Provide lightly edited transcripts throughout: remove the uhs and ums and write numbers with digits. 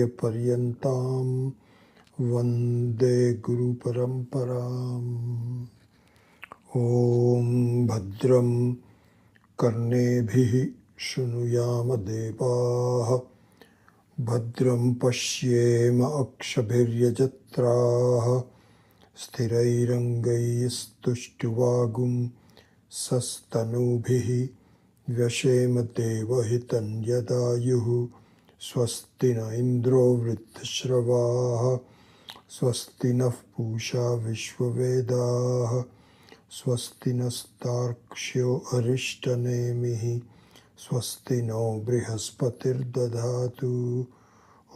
पर्यन्तां वन्दे गुरुपरम्पराम्। ॐ भद्रं कर्णेभिः शृणुयाम देवाः, भद्रं पश्येम अक्षभिर्यजत्राः, स्थिरैरङ्गैस्तुष्टुवागुं सस्तनूभिः व्यशेम देवहितं यदायुः। स्वस्ति न इन्द्रो वृद्धश्रवाः, स्वस्ति नः पूषा विश्ववेदाः, स्वस्ति नस्तार्क्ष्यो अरिष्टनेमिः, स्वस्ति नो बृहस्पतिर्दधातु।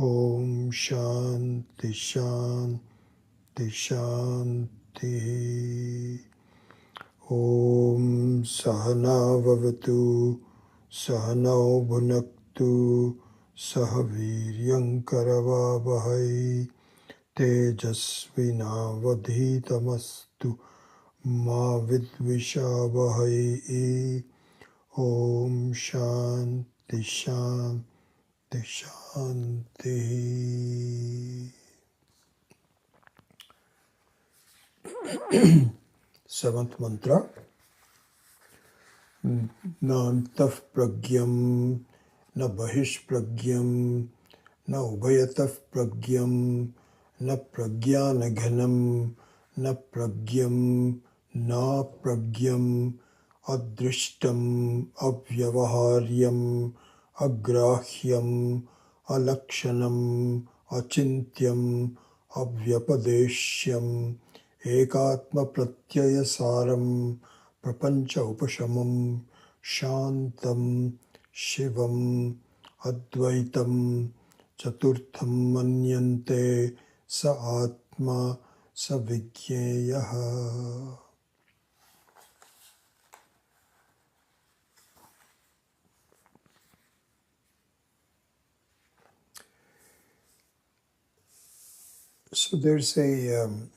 ॐ शान्ति शान्ति शान्तिः। ॐ सहना भवतु, सहनौ भुनक्तु, सह वीर्यं करवावहै, तेजस्विनावधीतमस्तु मा विद्विषावहै। ॐ शान्ति शान्ति शान्तिः। Seventh mantra. Nantah pragyam na bahishpragyam na ubhayatah pragyam na pragyanaghanam na pragyam na pragyam adrishtam avyavaharyam agrahyam alakshanam achintyam avyapadeshyam ekatma pratyaya saram prapancha upashamam shantam shivam advaitam chaturtham manyante sa atma sa vigneyaha. So there's an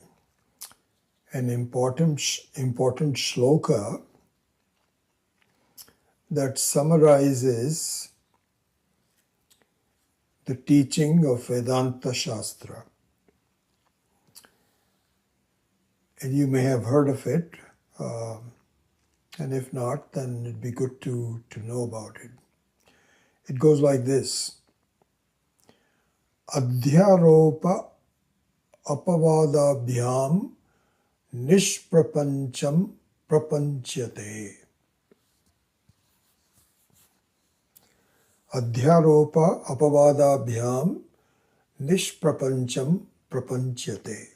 important shloka that summarizes the teaching of Vedanta Shastra. And you may have heard of it, and if not, then it'd be good to know about it. It goes like this. Adhyaropa apavadabhyam nishprapancham prapanchyate. Adhyaropa apavadabhyam nishprapancham prapanchyate.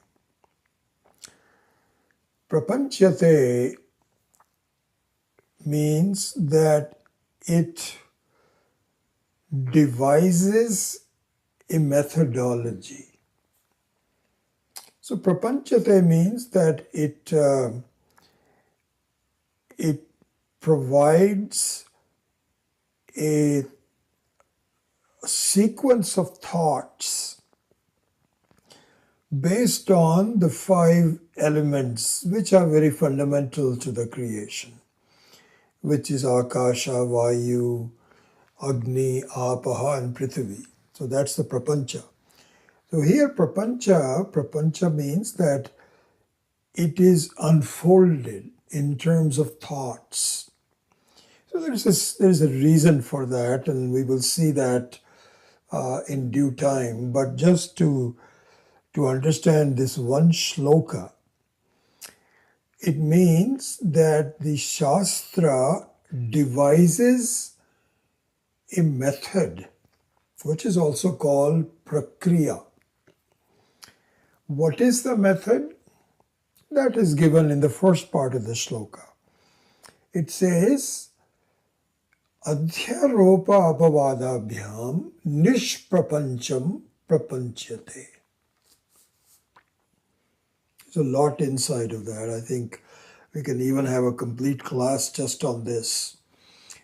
Prapanchyate means that it devises a methodology. So prapanchate means that it provides a sequence of thoughts based on the 5 elements which are very fundamental to the creation, which is Akasha, Vayu, Agni, Apaha and Prithvi. So that's the prapancha. So here prapancha means that it is unfolded in terms of thoughts. So there's a reason for that, and we will see that in due time. But just to understand this one shloka, it means that the Shastra devises a method which is also called prakriya. What is the method? That is given in the first part of the shloka. It says, Adhyaropa apavadabhyam nishprapancham prapanchyate. There's a lot inside of that. I think we can even have a complete class just on this.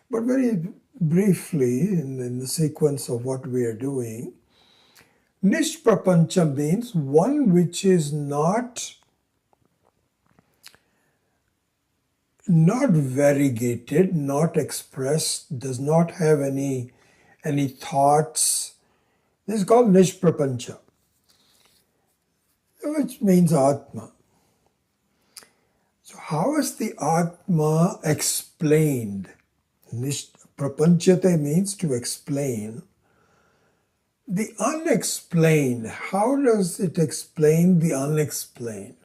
But very briefly, in the sequence of what we are doing, Nishprapancha means one which is not variegated, not expressed, does not have any thoughts This is called Nishprapancha, which means Atma. So how is the Atma explained? Prapanchate means to explain. The unexplained, how does it explain the unexplained?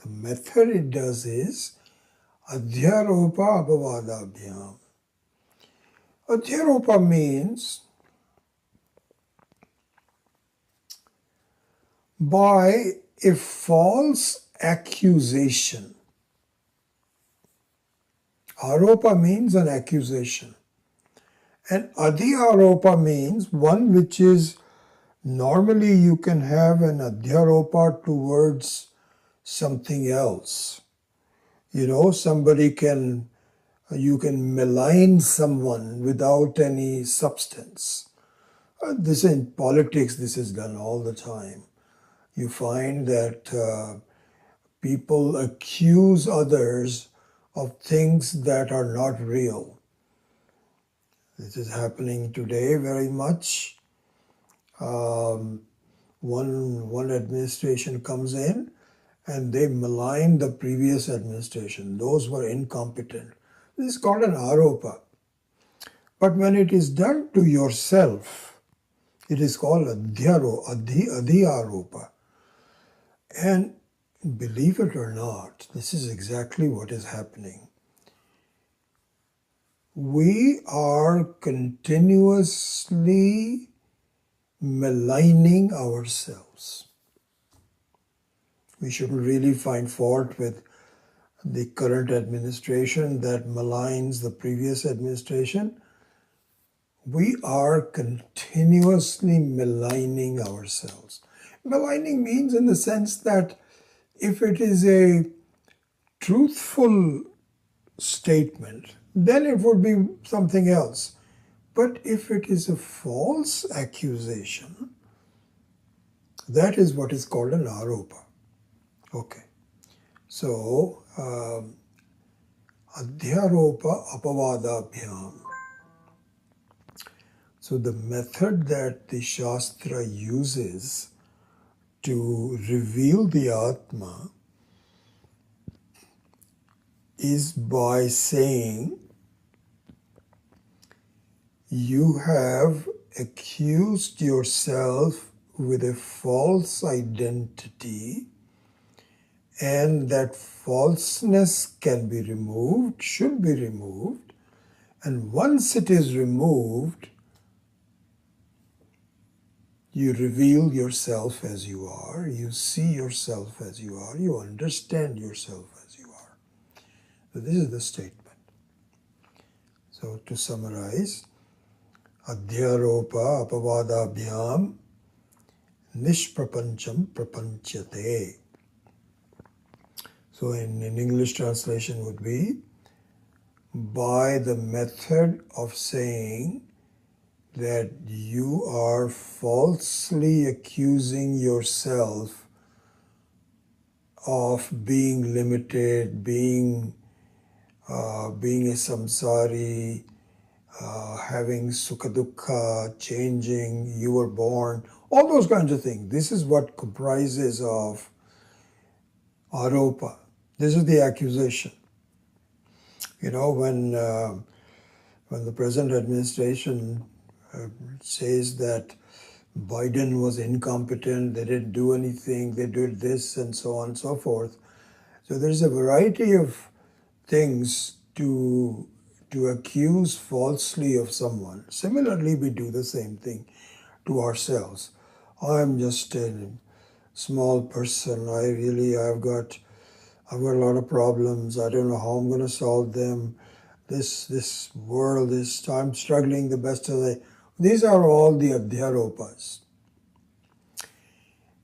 The method it does is Adhyaropa Apavadabhyam. Adhyaropa means by a false accusation. Aropa means an accusation. And adhyaropa means one which is, normally you can have an adhyaropa towards something else. You know, you can malign someone without any substance. This in politics, this is done all the time. You find that people accuse others of things that are not real. This is happening today very much. One administration comes in and they malign the previous administration. Those were incompetent. This is called an aropa. But when it is done to yourself, it is called adhyaropa. And believe it or not, this is exactly what is happening. We are continuously maligning ourselves. We shouldn't really find fault with the current administration that maligns the previous administration. We are continuously maligning ourselves. Maligning means in the sense that if it is a truthful statement, then it would be something else. But if it is a false accusation, that is what is called an aropa. Okay. So, adhyaropa apavadabhyam. So the method that the Shastra uses to reveal the Atma is by saying, you have accused yourself with a false identity, and that falseness can be removed, should be removed, and once it is removed, you reveal yourself as you are, you see yourself as you are, you understand yourself as you are. So this is the statement. So to summarize, Adhyaropa apavadabhyam nishprapancham prapanchate. So in English translation would be, by the method of saying that you are falsely accusing yourself of being limited, being a samsari, having sukha dukkha, changing, you were born, all those kinds of things. This is what comprises of aropa. This is the accusation. You know, when the present administration says that Biden was incompetent, they didn't do anything, they did this and so on and so forth. So there's a variety of things to accuse falsely of someone. Similarly, we do the same thing to ourselves. I'm just a small person. I've got a lot of problems. I don't know how I'm going to solve them. This world is, I'm struggling the best as I. These are all the adhyaropas.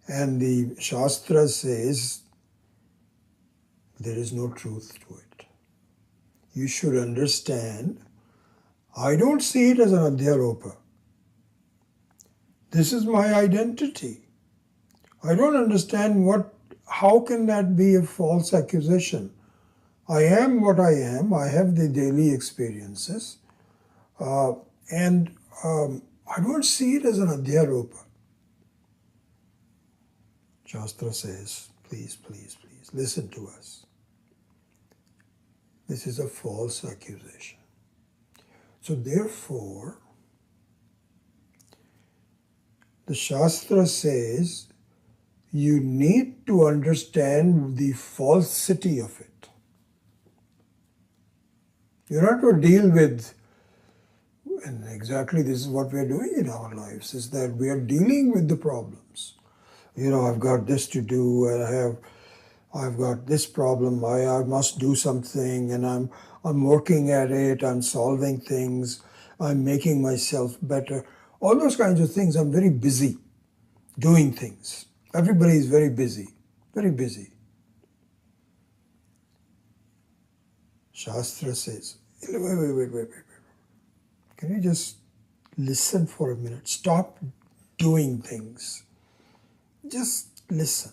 And the Shastra says there is no truth to it. You should understand, I don't see it as an adhyaropa. This is my identity. I don't understand how can that be a false accusation? I am what I am. I have the daily experiences. And I don't see it as an adhyaropa. Shastra says, please, please, please, listen to us. This is a false accusation. So therefore, the Shastra says you need to understand the falsity of it. You have to deal with, and exactly this is what we are doing in our lives, is that we are dealing with the problems. I've got this to do, and I've got this problem, I must do something, and I'm working at it, I'm solving things, I'm making myself better. All those kinds of things. I'm very busy doing things. Everybody is very busy, very busy. Shastra says, wait. Can you just listen for a minute? Stop doing things. Just listen.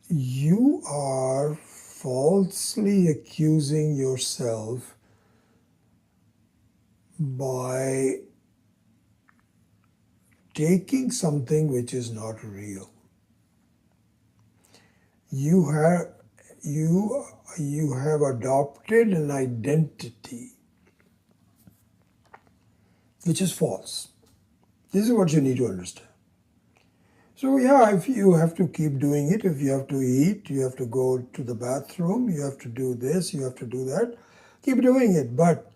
You are falsely accusing yourself by taking something which is not real. You have adopted an identity which is false. This is what you need to understand. So yeah, if you have to keep doing it, if you have to eat, you have to go to the bathroom, you have to do this, you have to do that, keep doing it. But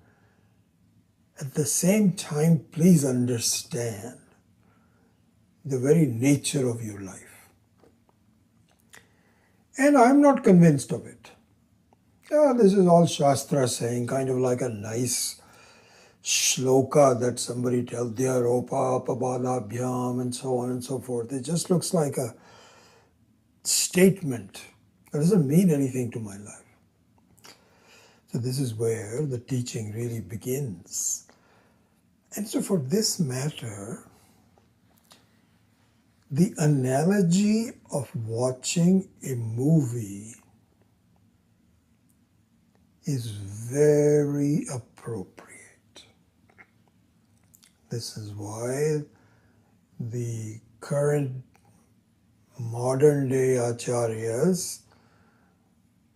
at the same time, please understand the very nature of your life. And I'm not convinced of it. Yeah, this is all Shastra saying, kind of like a nice shloka that somebody tells, Dhyaropa, Papadabhyam, and so on and so forth. It just looks like a statement. It doesn't mean anything to my life. So this is where the teaching really begins. And so for this matter, the analogy of watching a movie is very appropriate. This is why the current modern day acharyas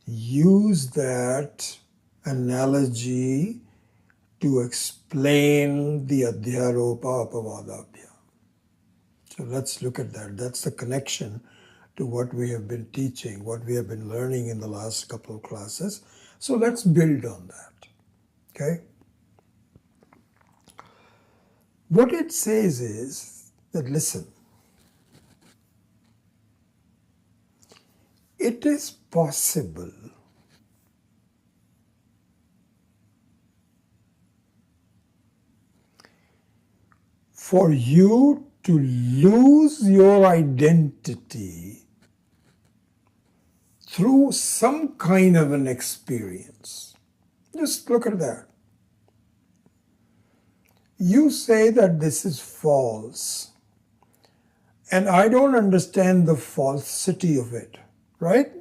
use that analogy to explain the adhyaropa apavadabhya. So let's look at that. That's the connection to what we have been teaching, what we have been learning in the last couple of classes. So let's build on that. Okay? What it says is that, listen, it is possible for you to lose your identity through some kind of an experience. Just look at that. You say that this is false, and I don't understand the falsity of it, right?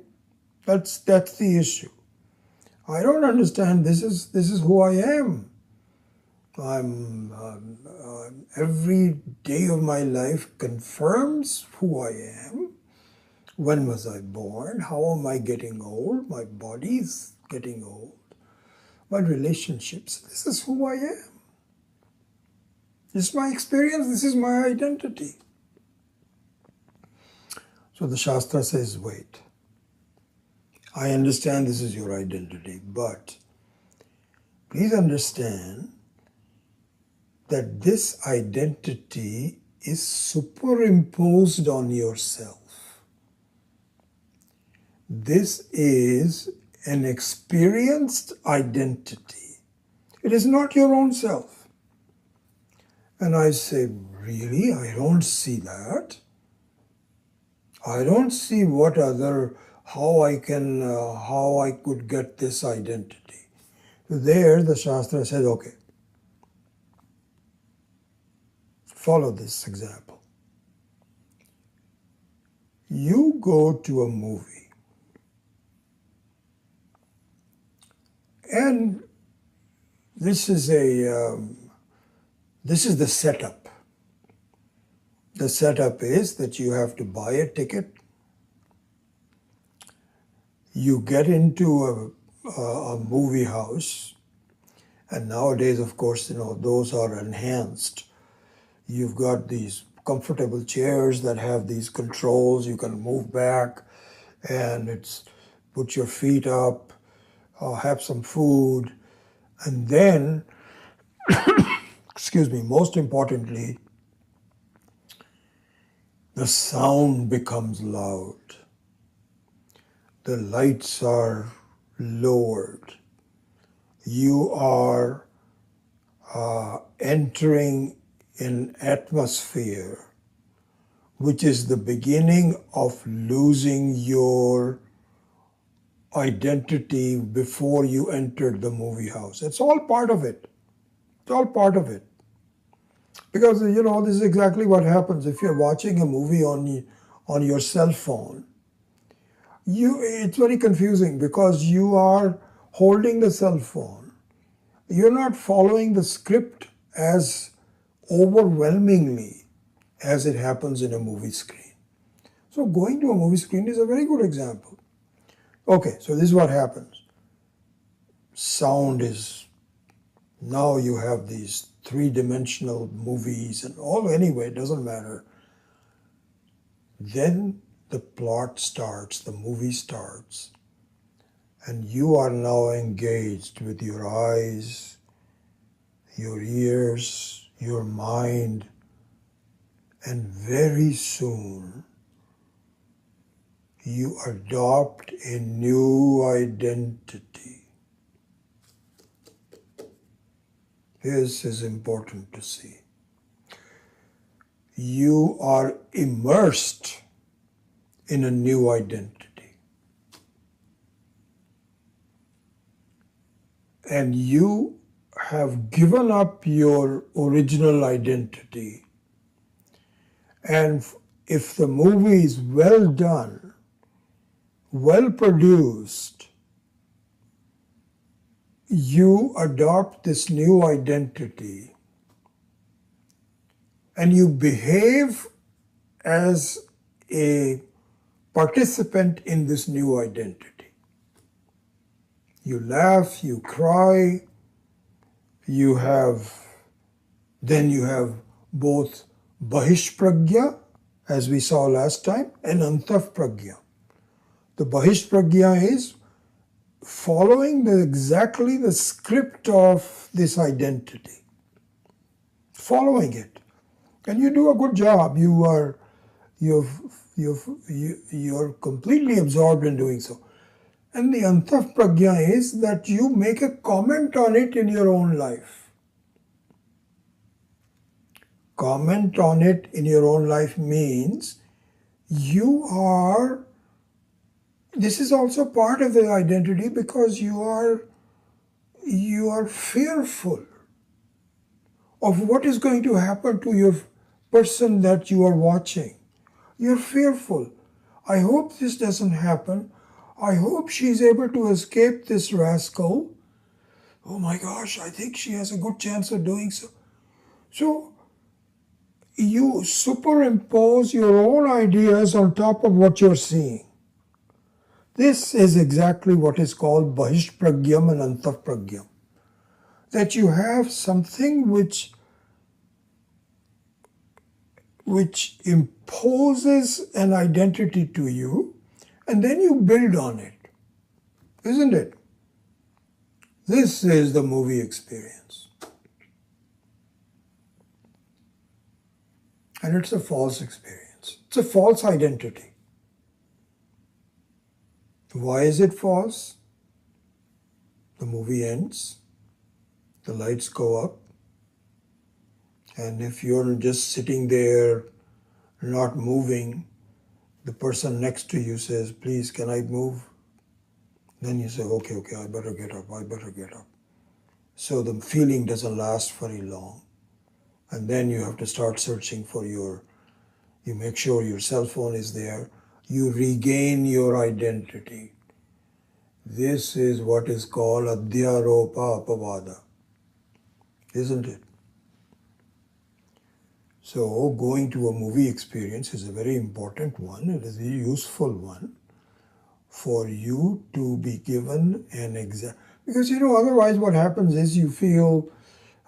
That's the issue. I don't understand. This is who I am. Every day of my life confirms who I am. When was I born? How am I getting old? My body is getting old. My relationships. This is who I am. This is my experience. This is my identity. So the Shastra says, wait. I understand this is your identity, but please understand that this identity is superimposed on yourself. This is an experienced identity. It is not your own self. And I say, really? I don't see that. I don't see how I could get this identity. There the Shastra says, okay, follow this example. You go to a movie and this is this is the setup. The setup is that you have to buy a ticket. You get into a movie house, and nowadays, of course, those are enhanced. You've got these comfortable chairs that have these controls. You can move back, and it's put your feet up, have some food, and then, excuse me, most importantly, the sound becomes loud. The lights are lowered. You are entering an atmosphere which is the beginning of losing your identity before you entered the movie house. It's all part of it. It's all part of it. Because, this is exactly what happens if you're watching a movie on your cell phone. It's very confusing because you are holding the cell phone. You're not following the script as overwhelmingly as it happens in a movie screen. So going to a movie screen is a very good example. Okay, so this is what happens. Sound is, now you have these three-dimensional movies and all, anyway, it doesn't matter. Then the plot starts, the movie starts, and you are now engaged with your eyes, your ears, your mind, and very soon you adopt a new identity. This is important to see. You are immersed in a new identity. And you have given up your original identity. And if the movie is well done, well produced, you adopt this new identity and you behave as a participant in this new identity. You laugh, you cry, then you have both Bahish Pragya, as we saw last time, and Antav Pragya. The Bahish Pragya is following exactly the script of this identity. Following it. And you do a good job. You're completely absorbed in doing so. And the Antav Pragya is that you make a comment on it in your own life. Comment on it in your own life means this is also part of the identity because you are fearful of what is going to happen to your person that you are watching. You're fearful. I hope this doesn't happen. I hope she's able to escape this rascal. Oh my gosh, I think she has a good chance of doing so. So you superimpose your own ideas on top of what you're seeing. This is exactly what is called Bahish Pragyam and Antav Pragyam. That you have something which imposes an identity to you, and then you build on it. Isn't it? This is the movie experience. And it's a false experience. It's a false identity. Why is it false? The movie ends, the lights go up, and if you're just sitting there, not moving, the person next to you says, please, can I move? Then you say, okay, I better get up. So the feeling doesn't last very long. And then you have to start searching for you make sure your cell phone is there. You regain your identity. This is what is called Adhyaropa Apavada. isn't it? So going to a movie experience is a very important one. It is a useful one for you to be given an example. Because otherwise what happens is you feel,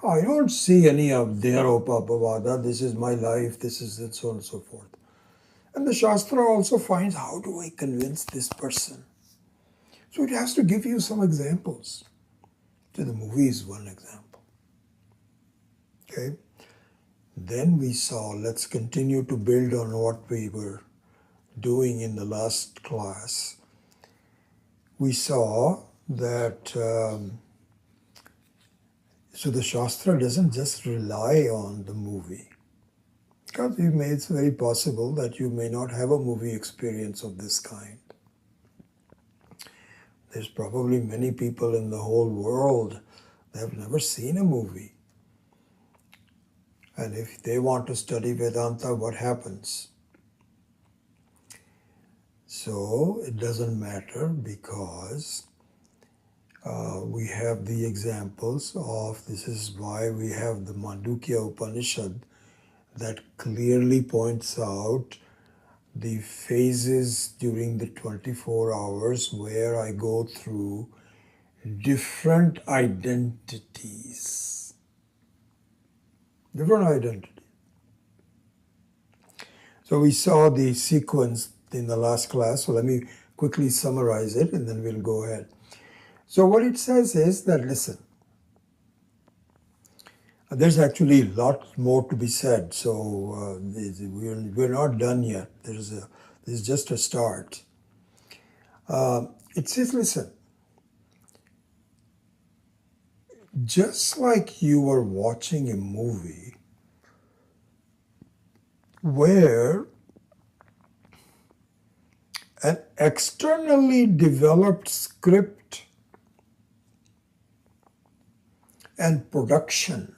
oh, I don't see any of their opapavada, this is my life, this is it, so on and so forth. And the Shastra also finds, how do I convince this person? So it has to give you some examples. So the movie is one example. Okay? Then we saw, let's continue to build on what we were doing in the last class. We saw that, so the Shastra doesn't just rely on the movie. Because it's very possible that you may not have a movie experience of this kind. There's probably many people in the whole world that have never seen a movie. And if they want to study Vedanta, what happens? So it doesn't matter, because we have the examples of, this is why we have the Mandukya Upanishad that clearly points out the phases during the 24 hours where I go through different identities. Different identities. So we saw the sequence in the last class, so let me quickly summarize it and then we'll go ahead. So what it says is that, listen, there's actually a lot more to be said, so we're not done yet. This is just a start. It says, listen, just like you are watching a movie where an externally developed script and production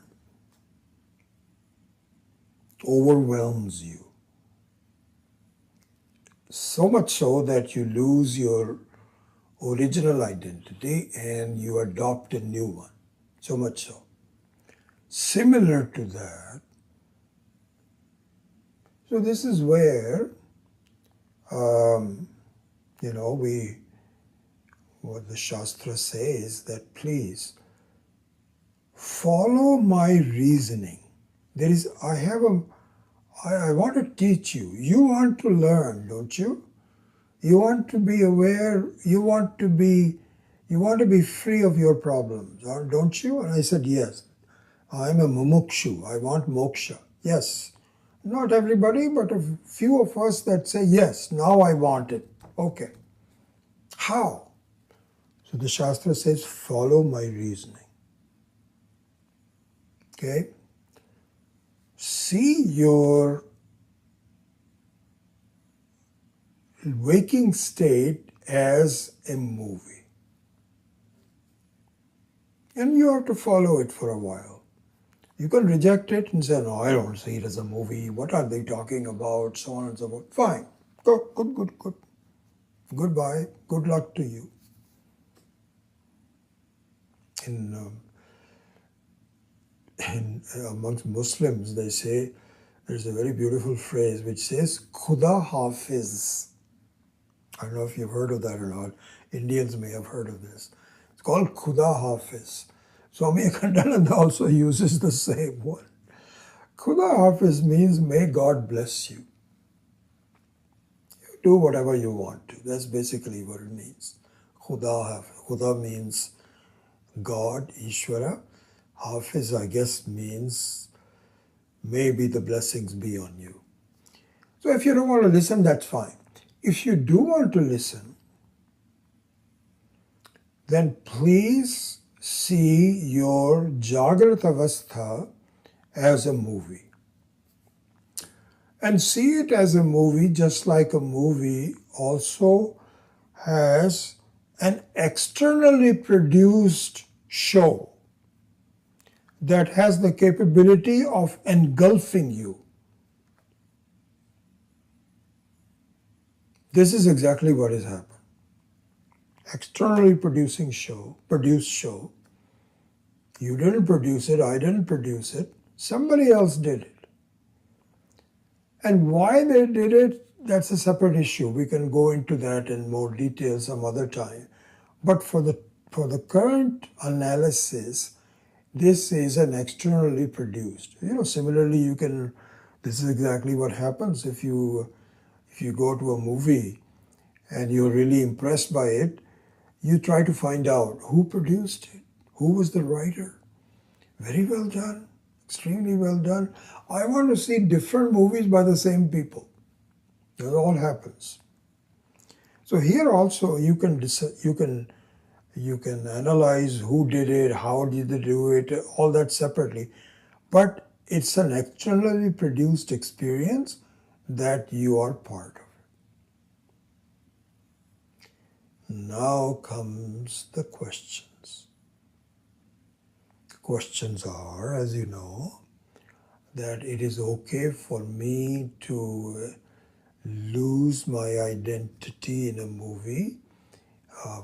overwhelms you, so much so that you lose your original identity and you adopt a new one, so much so. Similar to that, so this is where, what the Shastra says, that please follow my reasoning. I want to teach you. You want to learn, don't you? You want to be aware, you want to be free of your problems, don't you? And I said, yes. I'm a mumukshu. I want moksha. Yes. Not everybody, but a few of us that say, yes, now I want it. Okay. How? So the Shastra says, follow my reasoning. Okay? See your waking state as a movie. And you have to follow it for a while. You can reject it and say, no, I don't see it as a movie. What are they talking about? So on and so forth. Fine. Good. Goodbye. Good luck to you. Amongst Muslims, they say, there's a very beautiful phrase which says, Khuda Hafiz. I don't know if you've heard of that or not. Indians may have heard of this. It's called Khuda Hafiz. Swami Akhandananda also uses the same one. Khuda Hafiz means, may God bless you. You do whatever you want to. That's basically what it means. Khuda Hafiz. Khuda means God, Ishvara. Hafiz, I guess, means maybe the blessings be on you. So if you don't want to listen, that's fine. If you do want to listen, then please see your Jagrat Avastha as a movie. And see it as a movie just like a movie also has an externally produced show that has the capability of engulfing you. This is exactly what has happened. Externally produced show, You didn't produce it, I didn't produce it, somebody else did it. And why they did it, that's a separate issue. We can go into that in more detail some other time. But for the current analysis, this is an externally produced. Similarly, this is exactly what happens if you go to a movie and you're really impressed by it, you try to find out who produced it, who was the writer. Very well done, extremely well done. I want to see different movies by the same people. It all happens. So here also you can analyze who did it, how did they do it, all that separately. But it's an externally produced experience that you are part of. Now comes the questions. The questions are, as you know, that it is okay for me to lose my identity in a movie,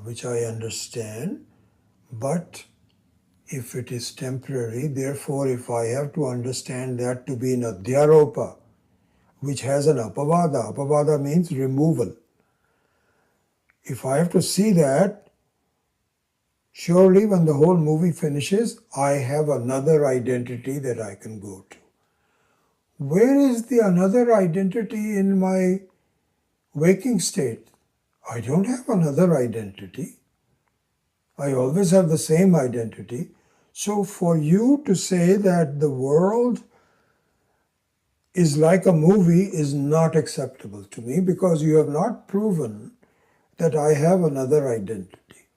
which I understand, but if it is temporary, therefore if I have to understand that to be an adhyaropa, which has an apavada means removal. If I have to see that, surely when the whole movie finishes, I have another identity that I can go to. Where is the another identity in my waking state? I don't have another identity. I always have the same identity. So for you to say that the world is like a movie is not acceptable to me, because you have not proven that I have another identity.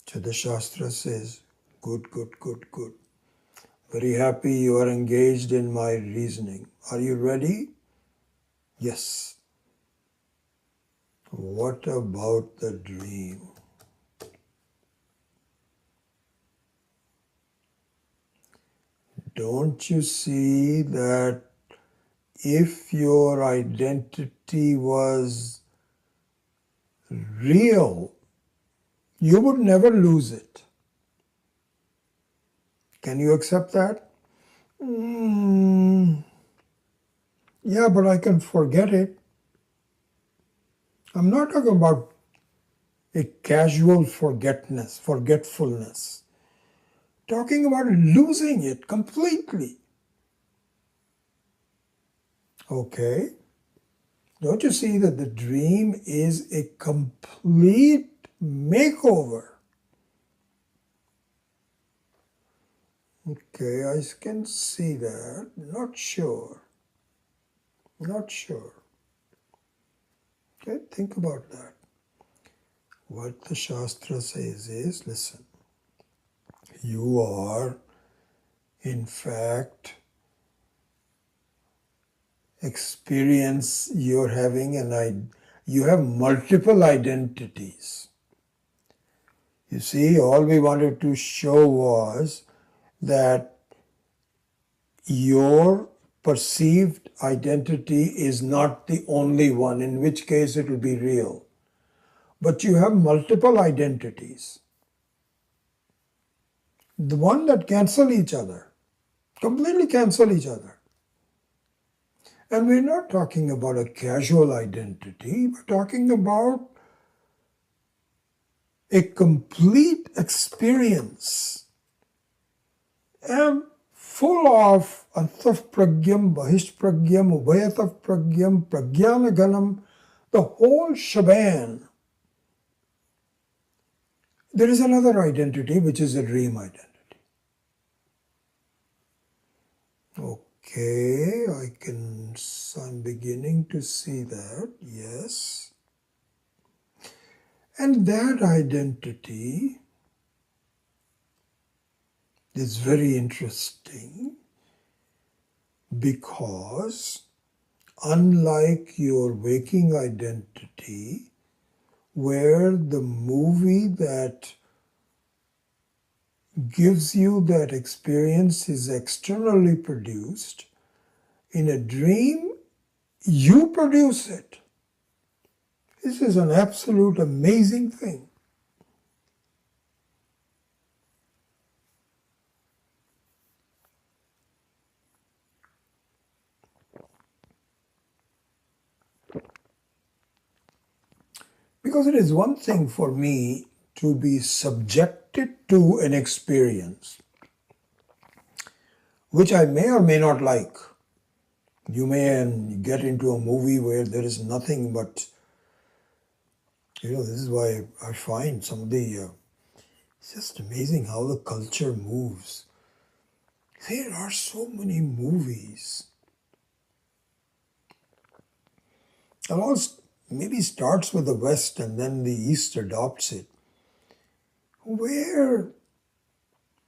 So the Shastra says, good, good, good, good. Very happy you are engaged in my reasoning. Are you ready? Yes. What about the dream? Don't you see that if your identity was real, you would never lose it? Can you accept that? Yeah, but I can forget it. I'm not talking about a casual forgetfulness. Talking about losing it completely. Okay. Don't you see that the dream is a complete makeover? Okay, I can see that. Not sure. Not sure. Okay, think about that. What the Shastra says is, listen, you are, in fact, you're having you have multiple identities. You see, all we wanted to show was that your perceived identity is not the only one, in which case it will be real. But you have multiple identities. The one that cancel each other, completely cancel each other. And we're not talking about a casual identity, we're talking about a complete experience, full of antaf pragyam, bahish pragyam, ubhayataf pragyam, pragyana ganam, the whole shebang. There is another identity, which is a dream identity. Okay, I'm beginning to see that, yes. And that identity is very interesting, because unlike your waking identity, where the movie that gives you that experience is externally produced, in a dream, you produce it. This is an absolute amazing thing. Because it is one thing for me to be subjected to an experience which I may or may not like. You may get into a movie where there is nothing but, this is why I find some of the, it's just amazing how the culture moves. There are so many movies. It all maybe starts with the West and then the East adopts it, where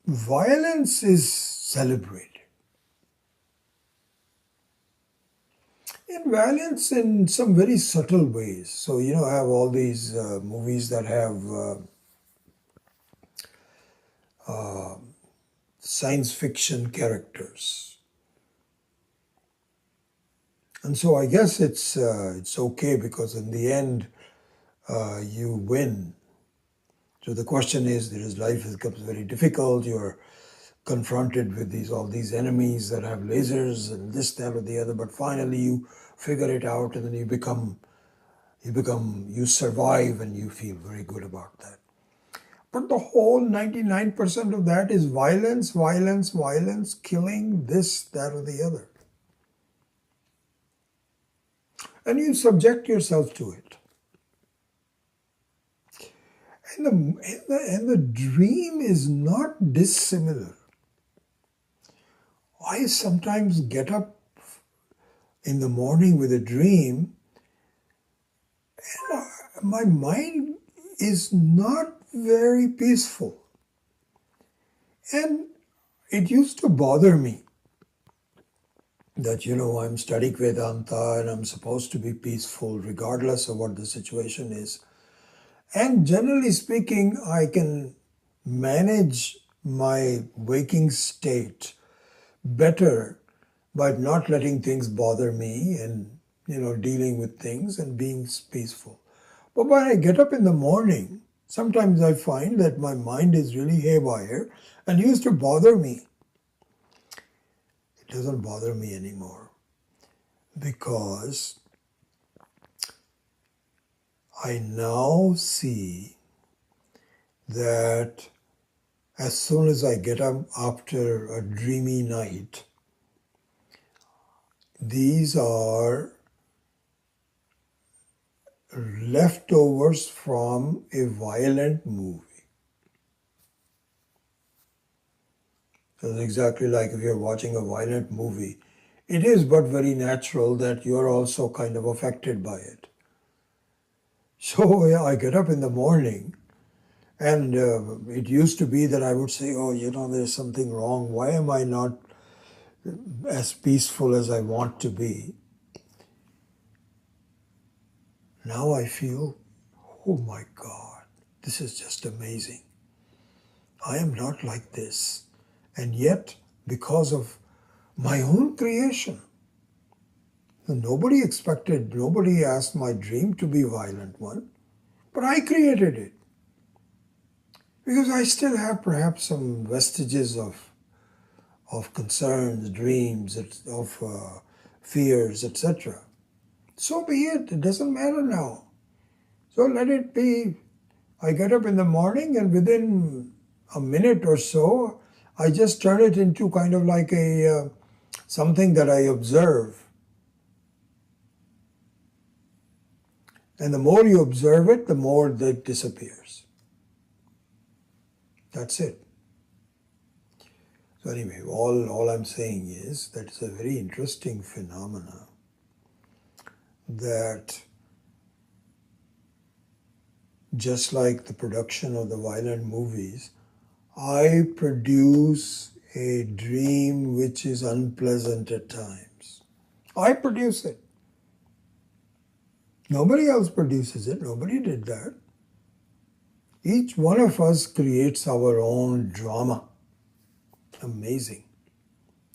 violence is celebrated. And violence in some very subtle ways. So, I have all these movies that have science fiction characters. And so I guess it's okay because in the end you win. So the question is, life becomes very difficult. You're confronted with all these enemies that have lasers and this, that, or the other. But finally you figure it out, and then you survive, and you feel very good about that. But the whole 99% of that is violence, violence, violence, killing, this, that, or the other. And you subject yourself to it. And the dream is not dissimilar. I sometimes get up in the morning with a dream, and my mind is not very peaceful. And it used to bother me that, I'm studying Vedanta and I'm supposed to be peaceful regardless of what the situation is. And generally speaking, I can manage my waking state better by not letting things bother me and, dealing with things and being peaceful. But when I get up in the morning, sometimes I find that my mind is really haywire and it used to bother me. It doesn't bother me anymore because I now see that as soon as I get up after a dreamy night, these are leftovers from a violent movie. So it's exactly like if you're watching a violent movie. It is but very natural that you're also kind of affected by it. So I get up in the morning, and it used to be that I would say, there's something wrong. Why am I not as peaceful as I want to be? Now I feel, oh my God, this is just amazing. I am not like this. And yet, because of my own creation, nobody asked my dream to be a violent one, but I created it. Because I still have perhaps some vestiges of concerns, dreams, of fears, etc. So be it. It doesn't matter now. So let it be. I get up in the morning, and within a minute or so, I just turn it into kind of like something that I observe. And the more you observe it, the more that disappears. That's it. So anyway, all I'm saying is that it's a very interesting phenomena that just like the production of the violent movies, I produce a dream which is unpleasant at times. I produce it. Nobody else produces it. Nobody did that. Each one of us creates our own drama. Amazing.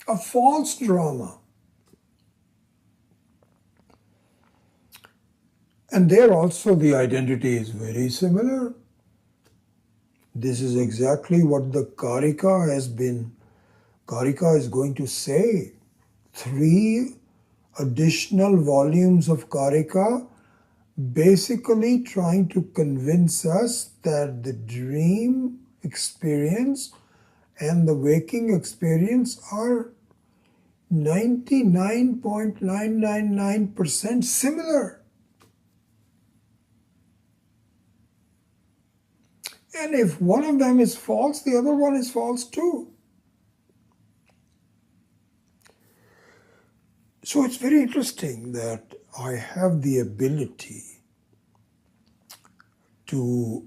A false drama. And there also the identity is very similar. This is exactly what the Karika has been. Karika is going to say 3 additional volumes of Karika basically trying to convince us that the dream experience and the waking experience are 99.999% similar. And if one of them is false, the other one is false too. So it's very interesting that I have the ability to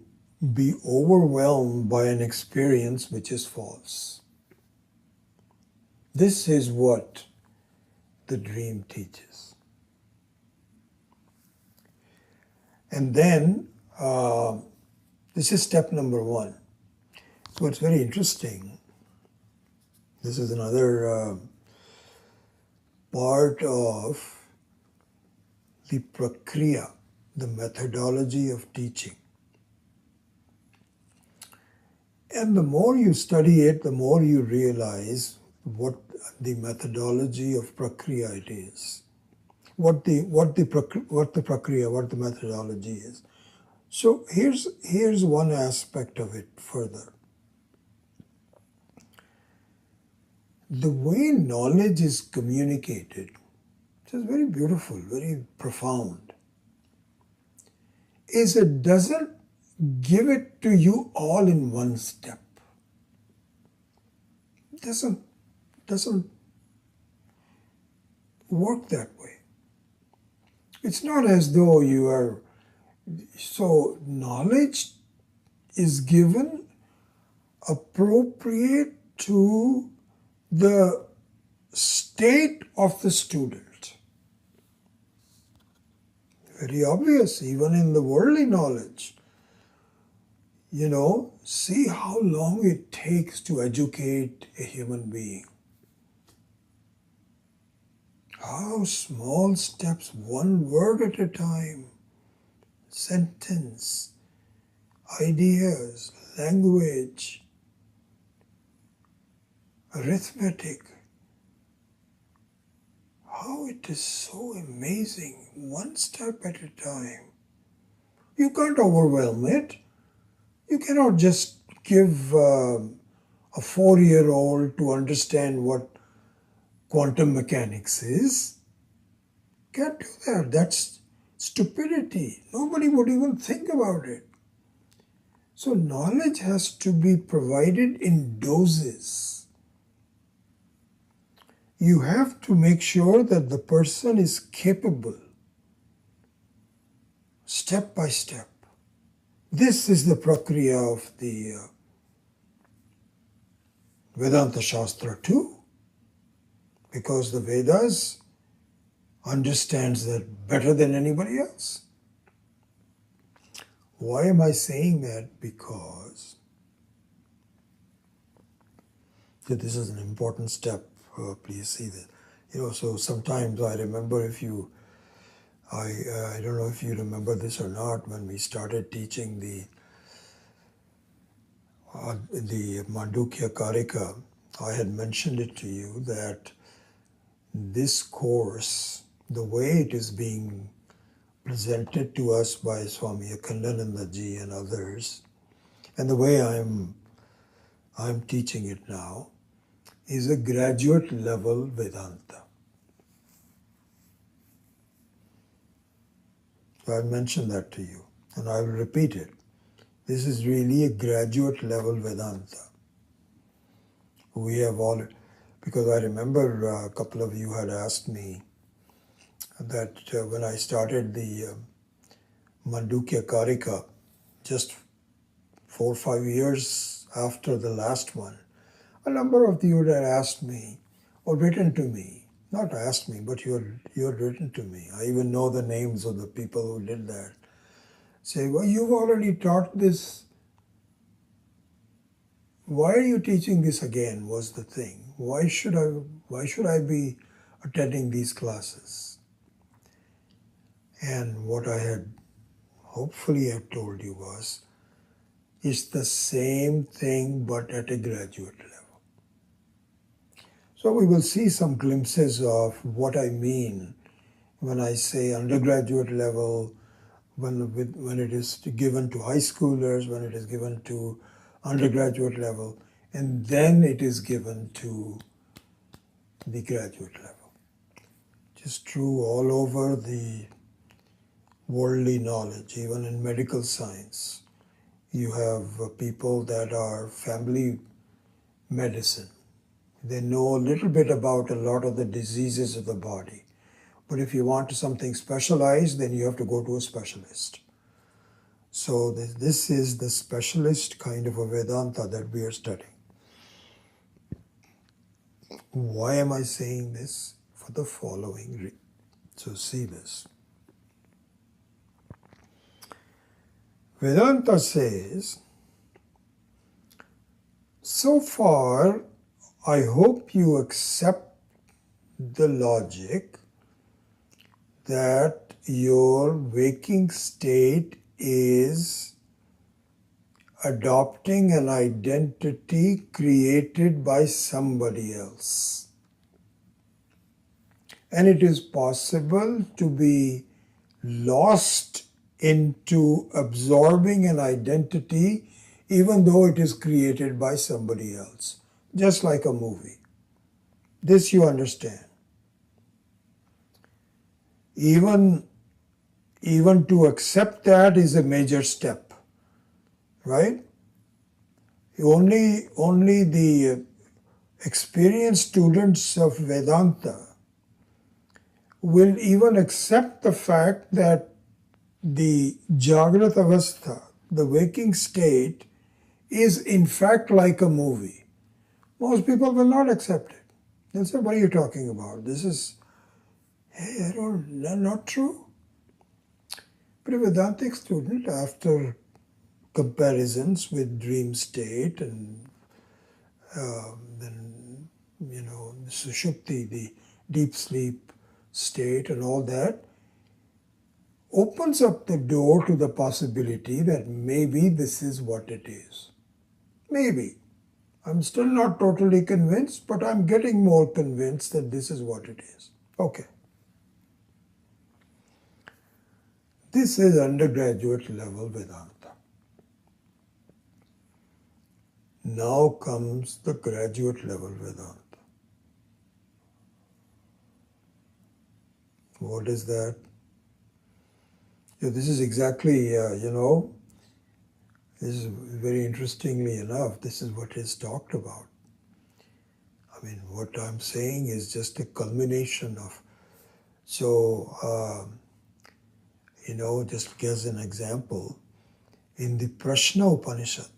be overwhelmed by an experience which is false. This is what the dream teaches. And then, this is step number one. So it's very interesting. This is another part of the prakriya, the methodology of teaching. And the more you study it, the more you realize what the methodology of prakriya it is. What the methodology is. So here's one aspect of it further. The way knowledge is communicated, which is very beautiful, very profound, is it doesn't give it to you all in one step. It doesn't work that way. It's not as though you are, so knowledge is given appropriate to the state of the student. Very obvious, even in the worldly knowledge. See how long it takes to educate a human being. How small steps, one word at a time, sentence, ideas, language, arithmetic. How it is so amazing, one step at a time. You can't overwhelm it. You cannot just give a 4-year-old to understand what quantum mechanics is. Can't do that. That's stupidity. Nobody would even think about it. So knowledge has to be provided in doses. You have to make sure that the person is capable, step by step. This is the prakriya of the Vedanta Shastra too, because the Vedas understands that better than anybody else. Why am I saying that? Because this is an important step. Please see that. So sometimes I remember I don't know if you remember this or not, when we started teaching the Mandukya Karika, I had mentioned it to you that this course, the way it is being presented to us by Swami Akhandananda Ji and others, and the way I'm teaching it now, is a graduate level Vedanta. So I mentioned that to you, and I will repeat it. This is really a graduate level Vedanta. We have all, because I remember a couple of you had asked me that when I started the Mandukya Karika, just 4 or 5 years after the last one, a number of you had asked me, or written to me, not asked me, but you had written to me. I even know the names of the people who did that. Say, well, you've already taught this. Why are you teaching this again, was the thing. Why should I be attending these classes? And what I had hopefully have told you was, it's the same thing but at a graduate level. So we will see some glimpses of what I mean when I say undergraduate level, when it is given to high schoolers, when it is given to undergraduate level, and then it is given to the graduate level. It is true all over the worldly knowledge, even in medical science. You have people that are family medicine. They know a little bit about a lot of the diseases of the body. But if you want something specialized, then you have to go to a specialist. So this is the specialist kind of a Vedanta that we are studying. Why am I saying this? For the following reason. So see this. Vedanta says, so far, I hope you accept the logic that your waking state is adopting an identity created by somebody else. And it is possible to be lost into absorbing an identity even though it is created by somebody else, just like a movie. This you understand. Even to accept that is a major step, right? Only the experienced students of Vedanta will even accept the fact that the Jagrat Avastha, the waking state, is in fact like a movie. Most people will not accept it. They'll say, what are you talking about? This is, hey, not true. But a Vedantic student, after comparisons with dream state and then, Sushupti, the deep sleep state and all that, opens up the door to the possibility that maybe this is what it is. Maybe. I'm still not totally convinced, but I'm getting more convinced that this is what it is. Okay. This is undergraduate level Vedanta. Now comes the graduate level Vedanta. What is that? This is exactly, this is very interestingly enough, this is what is talked about. I mean, what I'm saying is just a culmination of, just as an example, in the Prashna Upanishad,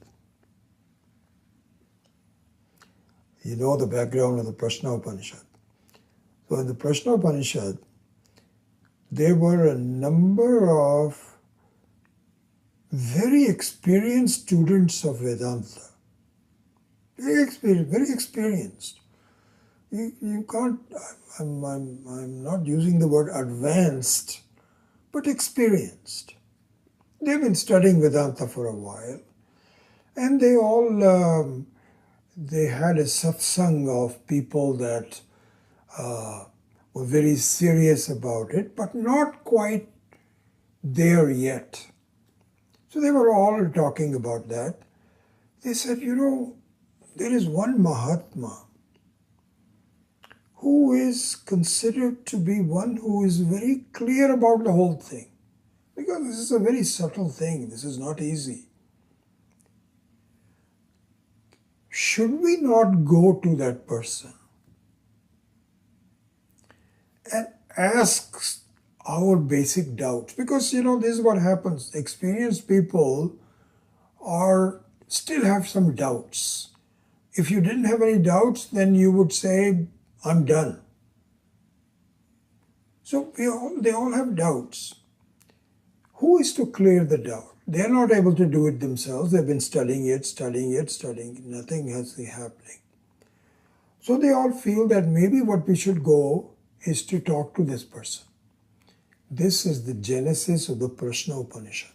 you know the background of the Prashna Upanishad. So in the Prashna Upanishad, there were a number of very experienced students of Vedanta. Very experienced. You can't, I'm not using the word advanced, but experienced. They've been studying Vedanta for a while, and they all, they had a satsang of people that were very serious about it, but not quite there yet. So they were all talking about that. They said, there is one Mahatma who is considered to be one who is very clear about the whole thing. Because this is a very subtle thing. This is not easy. Should we not go to that person and ask our basic doubts? Because, this is what happens. Experienced people still have some doubts. If you didn't have any doubts, then you would say, I'm done. So they all have doubts. Who is to clear the doubt? They're not able to do it themselves. They've been studying it. Nothing has been happening. So they all feel that maybe what we should go is to talk to this person. This is the genesis of the Prashna Upanishad.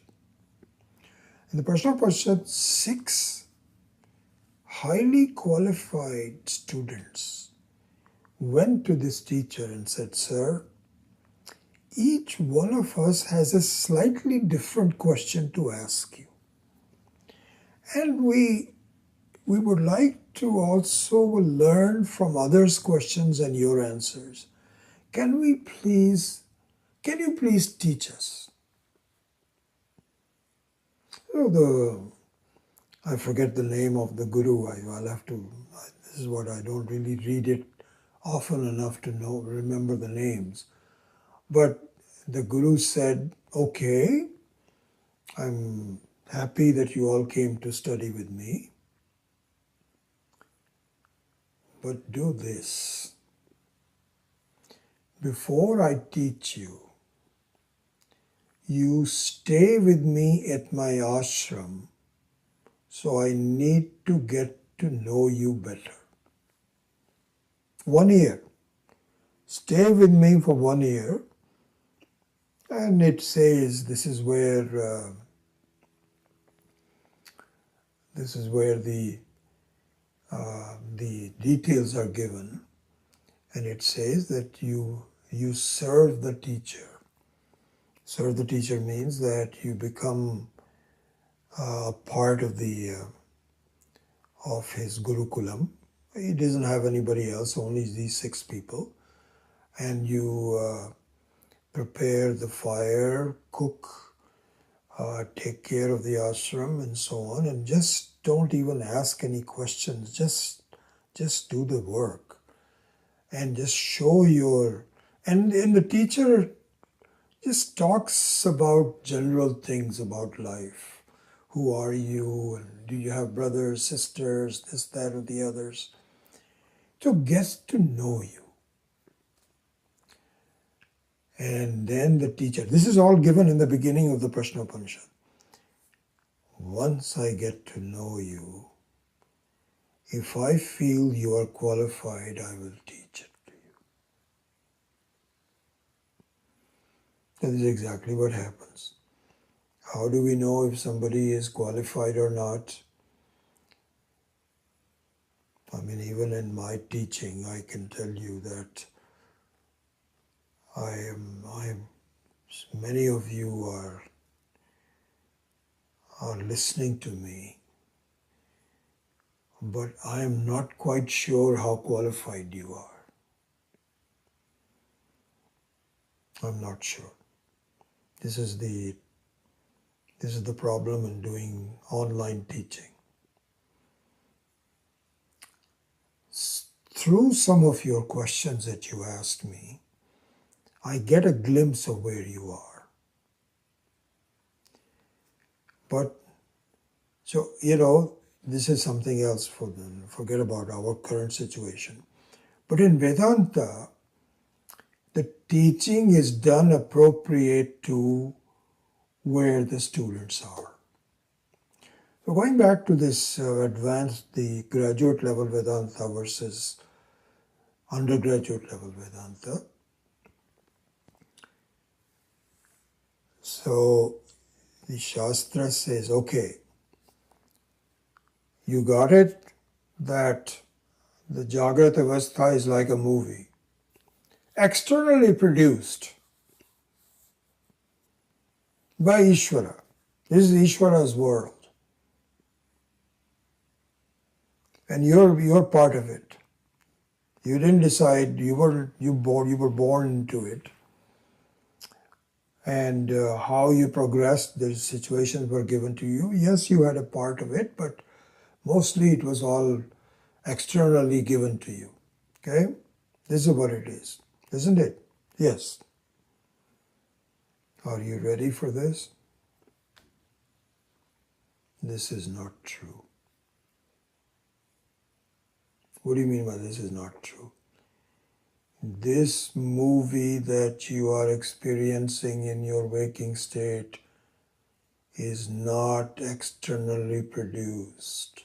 In the Prashna Upanishad, 6 highly qualified students went to this teacher and said, Sir, each one of us has a slightly different question to ask you. And we would like to also learn from others' questions and your answers. Can you please teach us? So I forget the name of the guru. I'll have to, this is what I don't really read it often enough to remember the names. But the guru said, okay, I'm happy that you all came to study with me. But do this. Before I teach you, you stay with me at my ashram, so I need to get to know you better. 1 year. Stay with me for 1 year. And it says this is where the details are given, and it says that you serve the teacher. Serve the teacher means that you become a part of his gurukulam. He doesn't have anybody else, only these 6 people, and you prepare the fire, cook, take care of the ashram, and so on, and just don't even ask any questions. Just do the work, and just show and the teacher just talks about general things about life. Who are you? And do you have brothers, sisters, this, that, or the others? So gets to know you. And then the teacher, this is all given in the beginning of the Prashna Upanishad. Once I get to know you, if I feel you are qualified, I will teach it to you. That is exactly what happens. How do we know if somebody is qualified or not? I mean, even in my teaching, I can tell you that many of you are listening to me, but I am not quite sure how qualified you are. I'm not sure. This is the problem in doing online teaching. Through some of your questions that you asked me, I get a glimpse of where you are. But, so, this is something else for them. Forget about our current situation. But in Vedanta, the teaching is done appropriate to where the students are. So going back to this the graduate level Vedanta versus undergraduate level Vedanta. So the Shastra says, okay, you got it, that the Jagrata Avastha is like a movie, externally produced by Ishvara. This is Ishvara's world. And you're part of it. You didn't decide, you were born into it. And how you progressed, the situations were given to you. Yes, you had a part of it, but mostly it was all externally given to you. Okay? This is what it is, isn't it? Yes. Are you ready for this? This is not true. What do you mean by this is not true? This movie that you are experiencing in your waking state is not externally produced.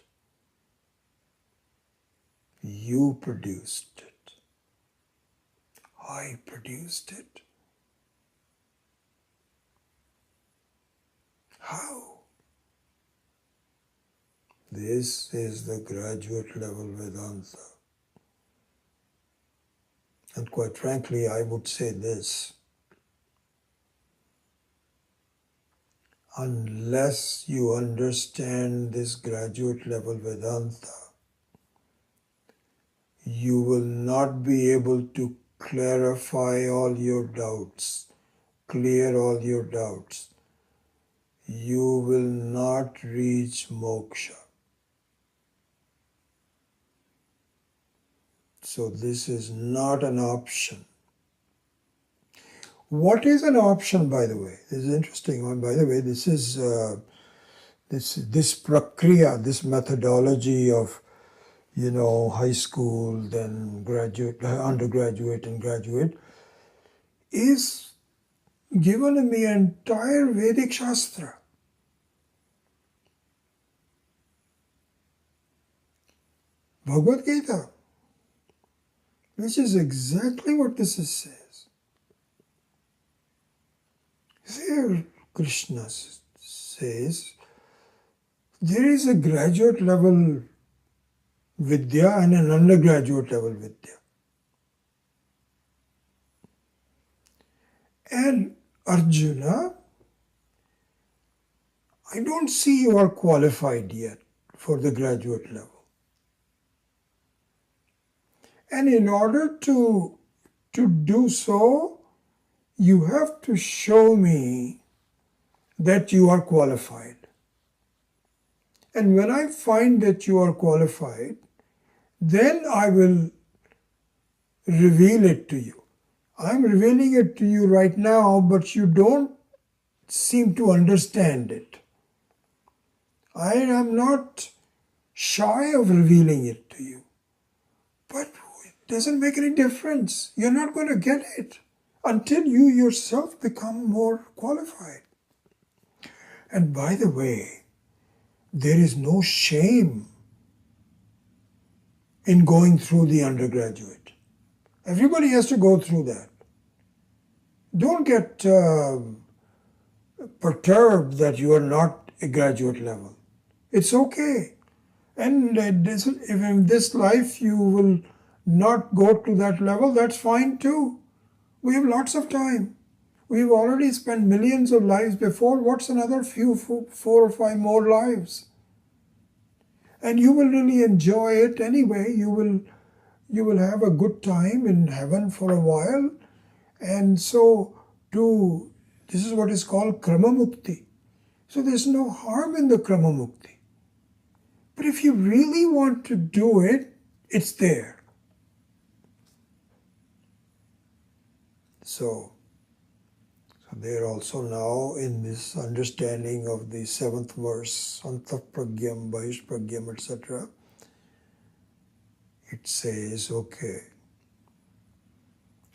You produced it. I produced it. How? This is the graduate level Vedanta. And quite frankly, I would say this. Unless you understand this graduate level Vedanta, you will not be able to clarify all your doubts, clear all your doubts. You will not reach moksha. So this is not an option. What is an option, by the way? This is an interesting one. By the way, this is this prakriya, this methodology of high school, then graduate, undergraduate, and graduate, is given in the entire Vedic Shastra. Bhagavad Gita, which is exactly what this says. There, Krishna says, there is a graduate level Vidya and an undergraduate level Vidya. And Arjuna, I don't see you are qualified yet for the graduate level. And in order to do so, you have to show me that you are qualified. And when I find that you are qualified, then I will reveal it to you. I'm revealing it to you right now, but you don't seem to understand it. I am not shy of revealing it to you. But it doesn't make any difference. You're not going to get it until you yourself become more qualified. And by the way, there is no shame in going through the undergraduate. Everybody has to go through that. Don't get perturbed that you are not a graduate level. It's okay. And if in this life you will not go to that level, that's fine too. We have lots of time. We've already spent millions of lives before. What's another 4 or 5 more lives? And you will really enjoy it anyway. You will have a good time in heaven for a while. And so this is what is called Krama Mukti. So there's no harm in the Krama Mukti. But if you really want to do it, it's there. So they're also now in this understanding of the 7th verse, Antah Pragyam, Bahish Pragyam, etc. It says, okay,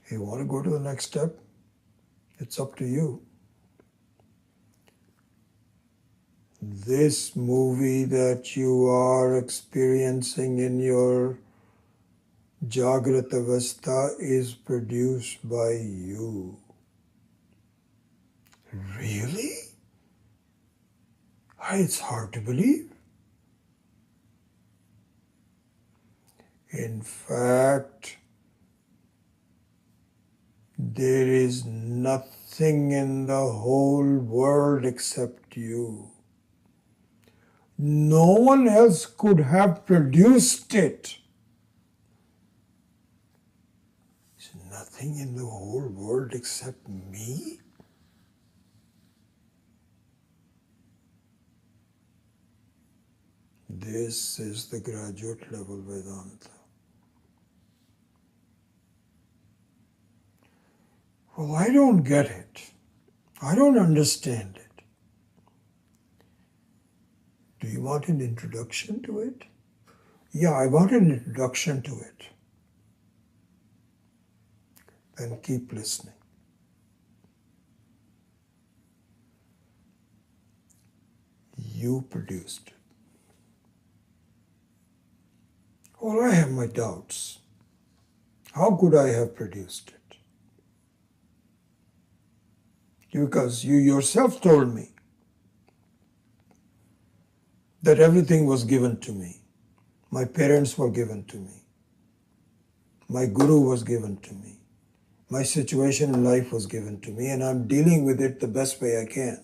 you want to go to the next step? It's up to you. This movie that you are experiencing in your Jagrata Avastha is produced by you. Really? It's hard to believe. In fact, there is nothing in the whole world except you. No one else could have produced it. There's nothing in the whole world except me? This is the graduate level Vedanta. Well, I don't get it. I don't understand it. Do you want an introduction to it? Yeah, I want an introduction to it. Then keep listening. You produced it. Well, I have my doubts. How could I have produced it? Because you yourself told me that everything was given to me. My parents were given to me. My guru was given to me. My situation in life was given to me, and I'm dealing with it the best way I can.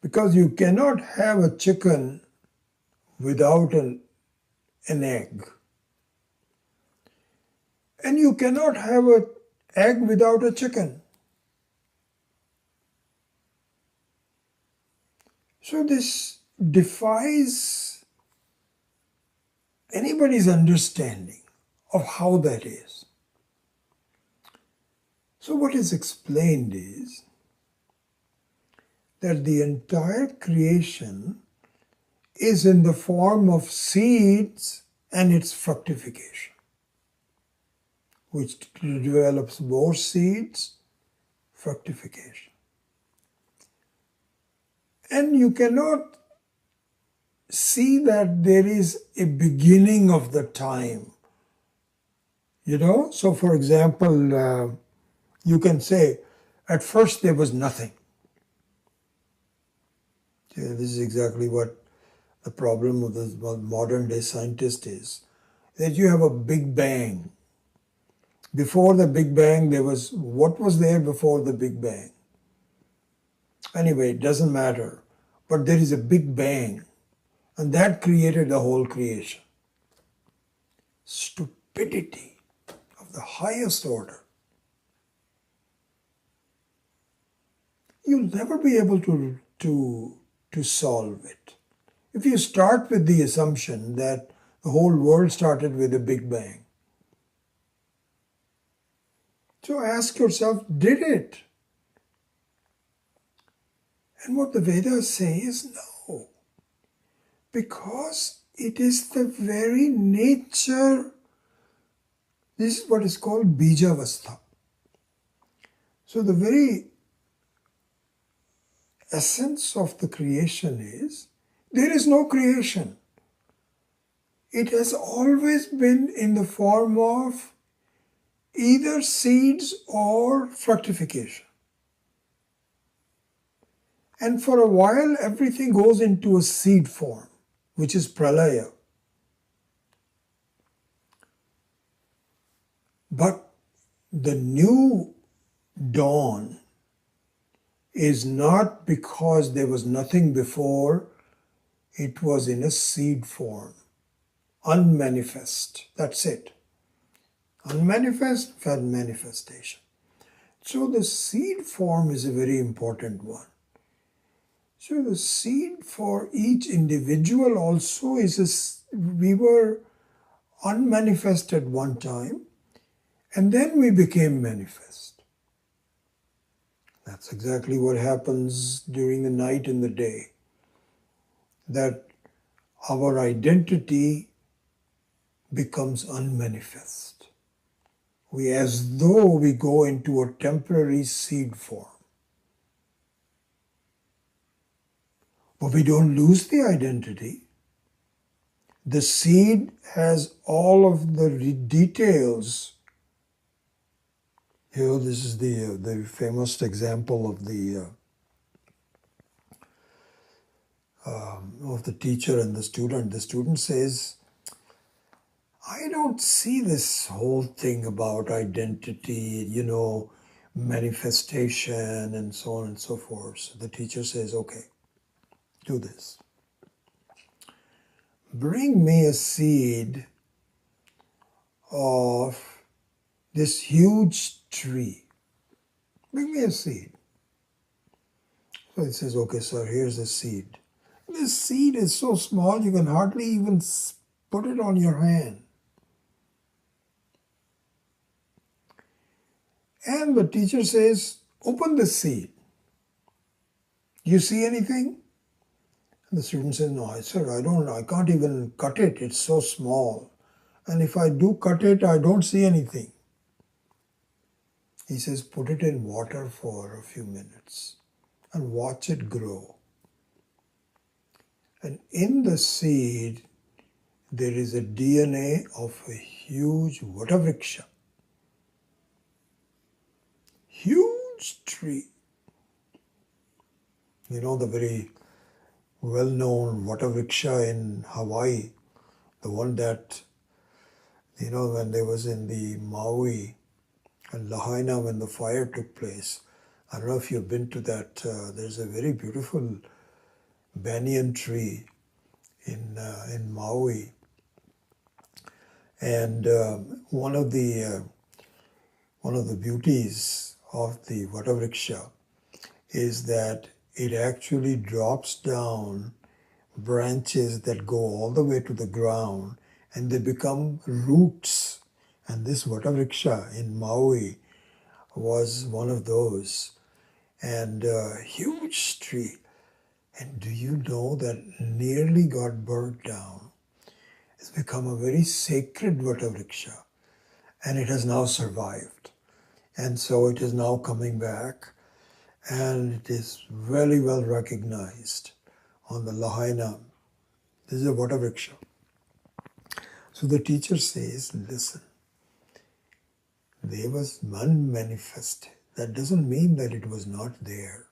Because you cannot have a chicken without an egg. And you cannot have an egg without a chicken. So this defies anybody's understanding of how that is. So what is explained is that the entire creation is in the form of seeds and its fructification, which develops more seeds, fructification. And you cannot see that there is a beginning of the time. So for example, you can say, at first there was nothing. This is exactly what the problem of the modern day scientist is, that you have a Big Bang. Before the Big Bang, what was there before the Big Bang? Anyway, it doesn't matter. But there is a Big Bang, and that created the whole creation. Stupidity of the highest order. You'll never be able to solve it. If you start with the assumption that the whole world started with a Big Bang, so ask yourself, did it? And what the Vedas say is no, because it is the very nature. This is what is called Bijavastha. So the very essence of the creation is, there is no creation. It has always been in the form of either seeds or fructification. And for a while, everything goes into a seed form, which is pralaya. But the new dawn is not because there was nothing before, it was in a seed form, unmanifest. That's it. Unmanifest, fed manifestation. So the seed form is a very important one. So the seed for each individual also we were unmanifest at one time, and then we became manifest. That's exactly what happens during the night and the day. That our identity becomes unmanifest. As though we go into a temporary seed form. But we don't lose the identity. The seed has all of the details. This is the famous example of the teacher and the student. The student says, I don't see this whole thing about identity, manifestation and so on and so forth. So the teacher says, okay, do this. Bring me a seed of this huge tree. Bring me a seed. So he says, okay, sir, here's the seed. This seed is so small you can hardly even put it on your hand. And the teacher says, open the seed. You see anything? And the student says, no, sir, I can't even cut it. It's so small. And if I do cut it, I don't see anything. He says, put it in water for a few minutes and watch it grow. And in the seed, there is a DNA of a huge Vatavriksha. Huge tree. The very well-known Vatavriksha in Hawaii, the one that, when they was in the Maui and Lahaina when the fire took place. I don't know if you've been to that. There's a very beautiful banyan tree in Maui. And one of the beauties of the Vatavriksha is that it actually drops down branches that go all the way to the ground and they become roots. And this Vatavriksha in Maui was one of those. And a huge tree. And do you know that nearly got burnt down? It's become a very sacred Vatavriksha. And it has now survived. And so it is now coming back. And it is very well recognized on the Lahaina. This is a Vatavriksha. So the teacher says, listen, there was unmanifested. That doesn't mean that it was not there.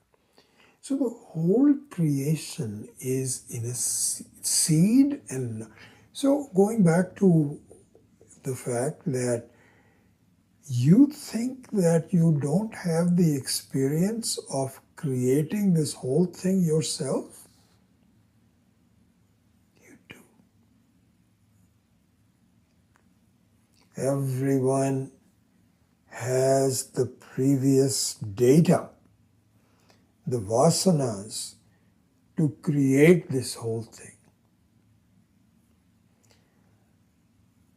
So the whole creation is in a seed. And so going back to the fact that you think that you don't have the experience of creating this whole thing yourself, you do. Everyone has the previous data, the vasanas, to create this whole thing.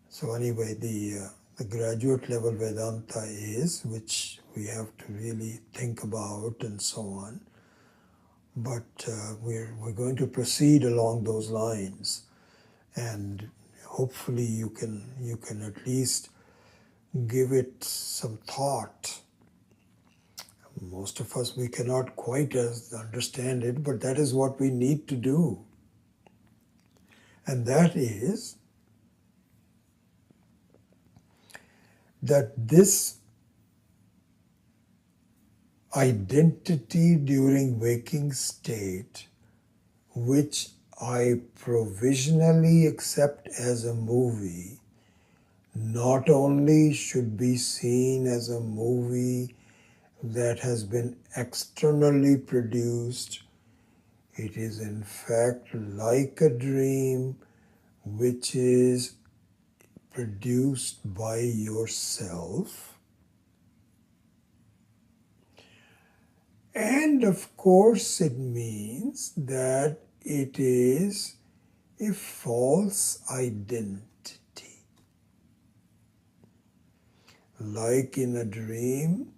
So anyway, the graduate level Vedanta is, which we have to really think about and so on. But we're going to proceed along those lines, and hopefully you can at least give it some thought. Most of us, we cannot quite understand it, but that is what we need to do. And that is that this identity during waking state, which I provisionally accept as a movie, not only should be seen as a movie that has been externally produced, it is in fact like a dream which is produced by yourself. And of course it means that it is a false identity. Like in a dream,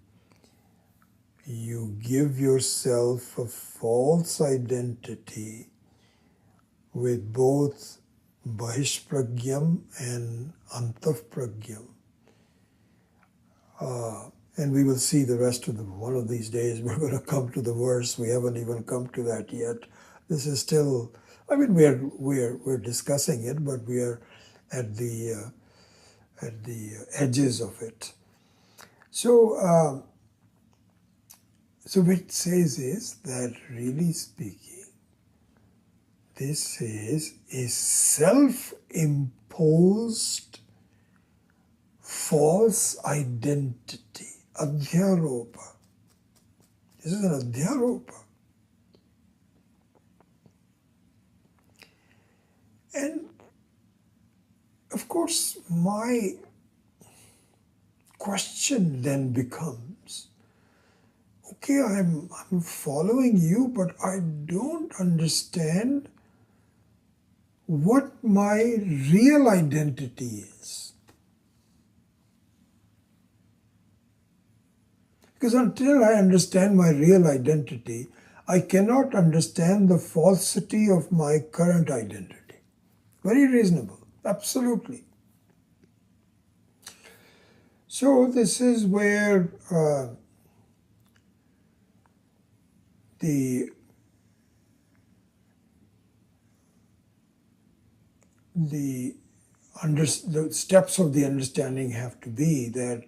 you give yourself a false identity with both Bahishpragyam and Antavpragyam. And we will see the rest of one of these days. We're going to come to the verse. We haven't even come to that yet. This is still, I mean, we're discussing it, but we are at the edges of it. So, so what it says is that, really speaking, this is a self-imposed false identity, adhyaropa. This is an adhyaropa. And of course, my question then becomes, okay, I'm following you, but I don't understand what my real identity is. Because until I understand my real identity, I cannot understand the falsity of my current identity. Very reasonable, absolutely. So this is where the steps of the understanding have to be that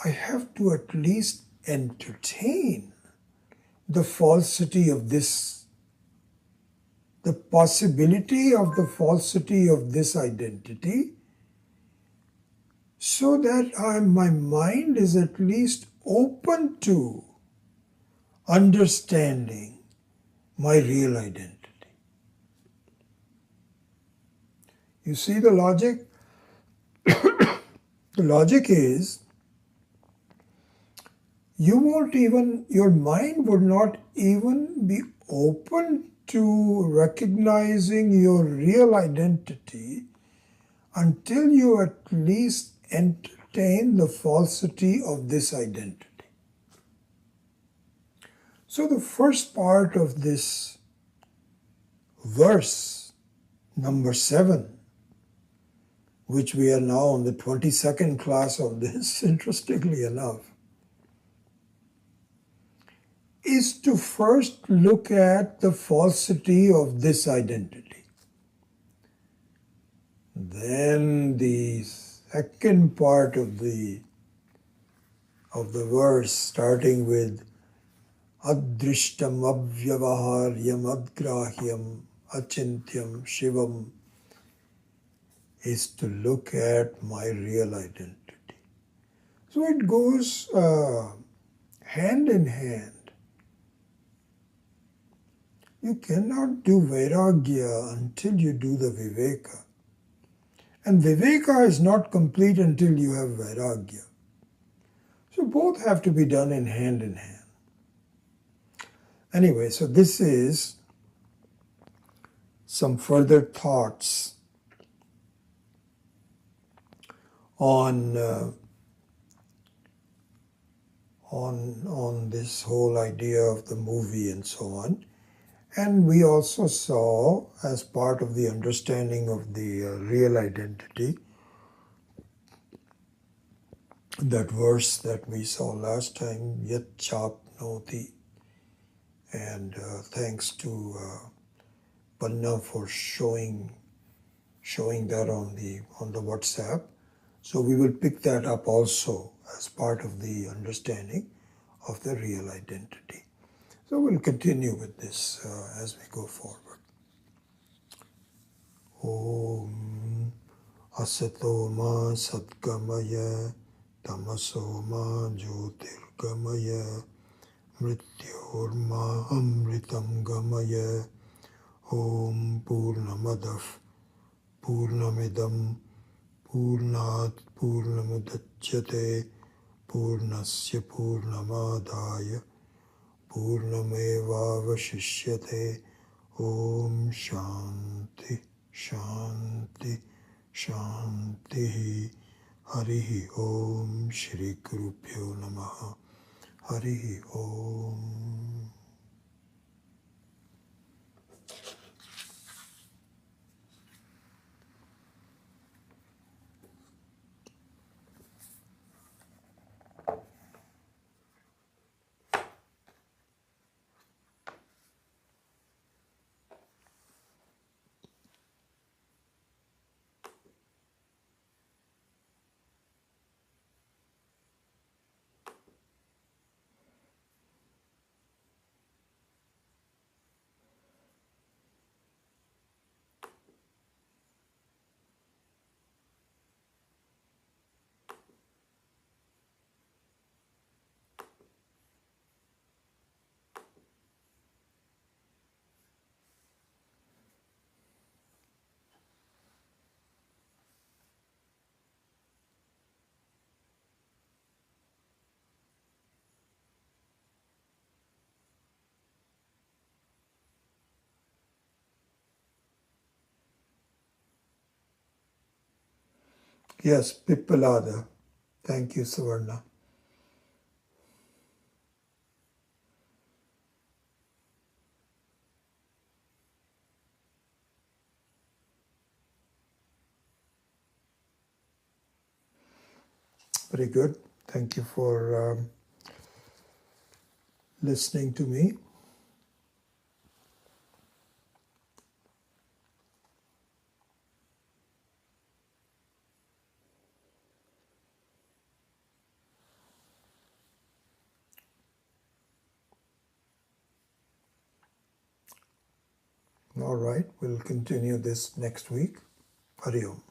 I have to at least entertain the falsity of this, the possibility of the falsity of this identity, so that my mind is at least open to understanding my real identity. You see the logic? The logic is your mind would not even be open to recognizing your real identity until you at least entertain the falsity of this identity. So the first part of this verse, number 7, which we are now on the 22nd class of this, interestingly enough, is to first look at the falsity of this identity. Then the second part of the verse, starting with adrishtam avyavaharyam adgrahyam achintyam shivam, is to look at my real identity. So it goes hand in hand. You cannot do vairagya until you do the viveka. And viveka is not complete until you have vairagya. So both have to be done in hand. Anyway, so this is some further thoughts on this whole idea of the movie and so on. And we also saw, as part of the understanding of the real identity, that verse that we saw last time, yat chapnoti. And thanks to Panna for showing that on the WhatsApp. So we will pick that up also as part of the understanding of the real identity. So we'll continue with this as we go forward. Om Asato Ma Satgamaya Tamaso Ma Jyotirgamaya Mrityorma Amritam Gamaya. Om Purnamadav Purnamidam Purnat Purnamudachyate Purnasya Purnamadaya Purnamevavashishyate. Om Shanti Shanti Shanti. Harihi Om Shri Gurubhyo Namaha. Harihi Om. Yes, Pippalada. Thank you, Savarna. Very good. Thank you for listening to me. All right, we'll continue this next week. Hari Om.